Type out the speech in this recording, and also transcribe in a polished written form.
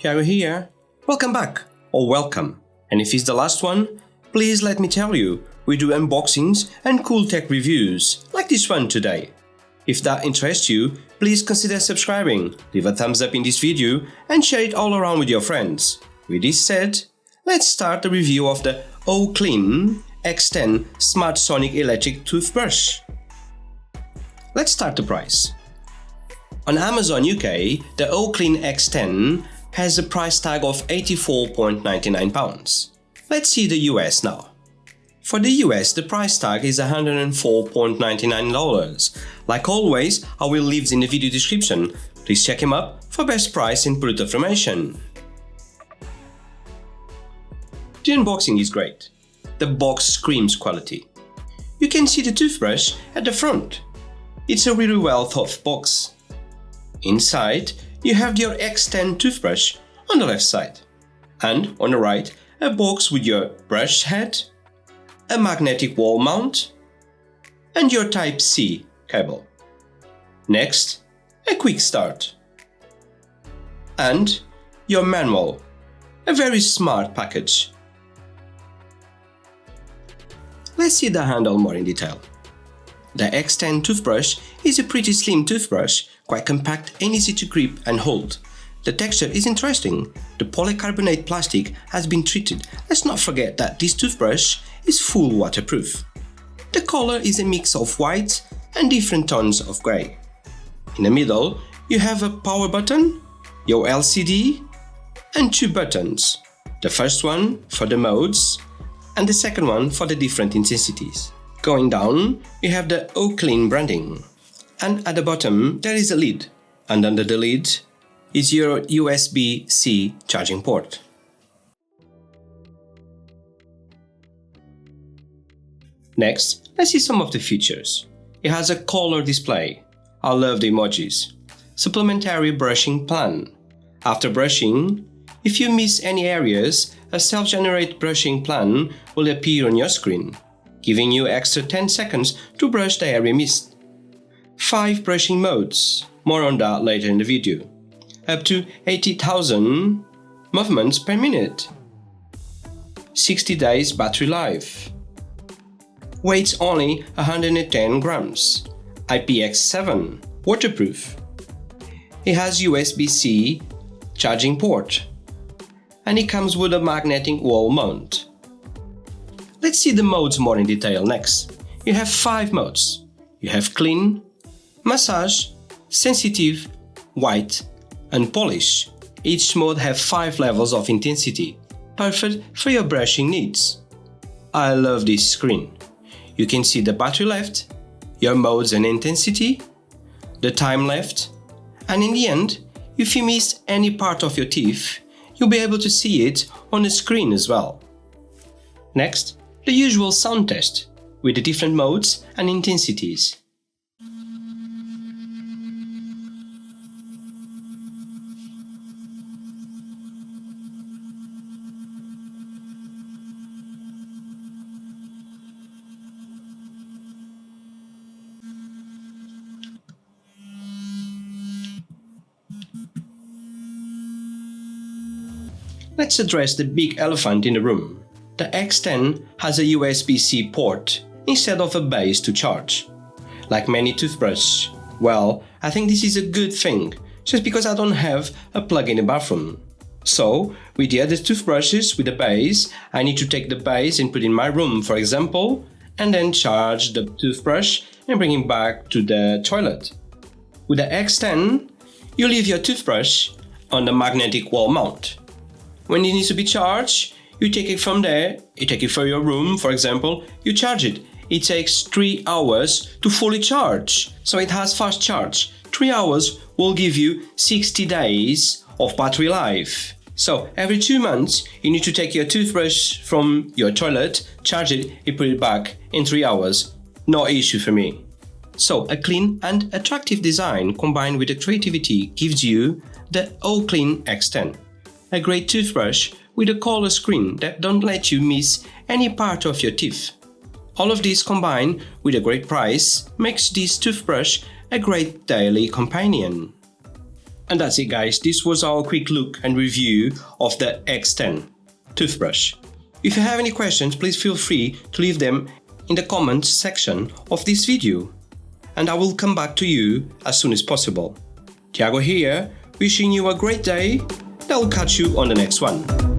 Are you here? Welcome back, or welcome. And if it's the last one, please let me tell you, we do unboxings and cool tech reviews, like this one today. If that interests you, please consider subscribing, leave a thumbs up in this video and share it all around with your friends. With this said, let's start the review of the Oclean X10 Smart Sonic Electric Toothbrush. Let's start the price. On Amazon UK, the Oclean X10 has a price tag of £84.99. Let's see the US now. For the US, the price tag is $104.99. Like always, I will leave in the video description. Please check him up for best price and product information. The unboxing is great. The box screams quality. You can see the toothbrush at the front. It's a really well thought box. Inside, you have your X10 toothbrush on the left side. And on the right, a box with your brush head, a magnetic wall mount, and your Type-C cable. Next, a quick start. And your manual, a very smart package. Let's see the handle more in detail. The X10 toothbrush is a pretty slim toothbrush, quite compact and easy to grip and hold. The texture is interesting. The polycarbonate plastic has been treated. Let's not forget that this toothbrush is full waterproof. The color is a mix of white and different tones of grey. In the middle, you have a power button, your LCD, and two buttons. The first one for the modes, and the second one for the different intensities. Going down, you have the Oclean branding. And at the bottom, there is a lid. And under the lid is your USB-C charging port. Next, let's see some of the features. It has a color display. I love the emojis. Supplementary brushing plan. After brushing, if you miss any areas, a self-generated brushing plan will appear on your screen, giving you extra 10 seconds to brush the area missed. 5 brushing modes, more on that later in the video. Up to 80,000 movements per minute. 60 days battery life. Weighs only 110 grams. IPX7, waterproof. It has USB-C charging port. And it comes with a magnetic wall mount. Let's see the modes more in detail next. You have 5 modes. You have clean, massage, sensitive, white, and polish. Each mode has 5 levels of intensity, perfect for your brushing needs. I love this screen. You can see the battery left, your modes and intensity, the time left, and in the end, if you miss any part of your teeth, you'll be able to see it on the screen as well. Next, the usual sound test with the different modes and intensities. Let's address the big elephant in the room. The X10 has a USB-C port instead of a base to charge. Like many toothbrushes, well, I think this is a good thing, just because I don't have a plug in the bathroom. So, with the other toothbrushes with a base, I need to take the base and put it in my room, for example, and then charge the toothbrush and bring it back to the toilet. With the X10, you leave your toothbrush on the magnetic wall mount. When it needs to be charged, you take it from there, you take it for your room, for example, you charge it. It takes 3 hours to fully charge, so it has fast charge. 3 hours will give you 60 days of battery life. So every 2 months, you need to take your toothbrush from your toilet, charge it, and put it back in 3 hours. No issue for me. So a clean and attractive design combined with the creativity gives you the Oclean X10. A great toothbrush with a color screen that don't let you miss any part of your teeth. All of this combined with a great price makes this toothbrush a great daily companion. And that's it guys, this was our quick look and review of the X10 toothbrush. If you have any questions, please feel free to leave them in the comments section of this video, and I will come back to you as soon as possible. Tiago here, wishing you a great day, and I'll catch you on the next one.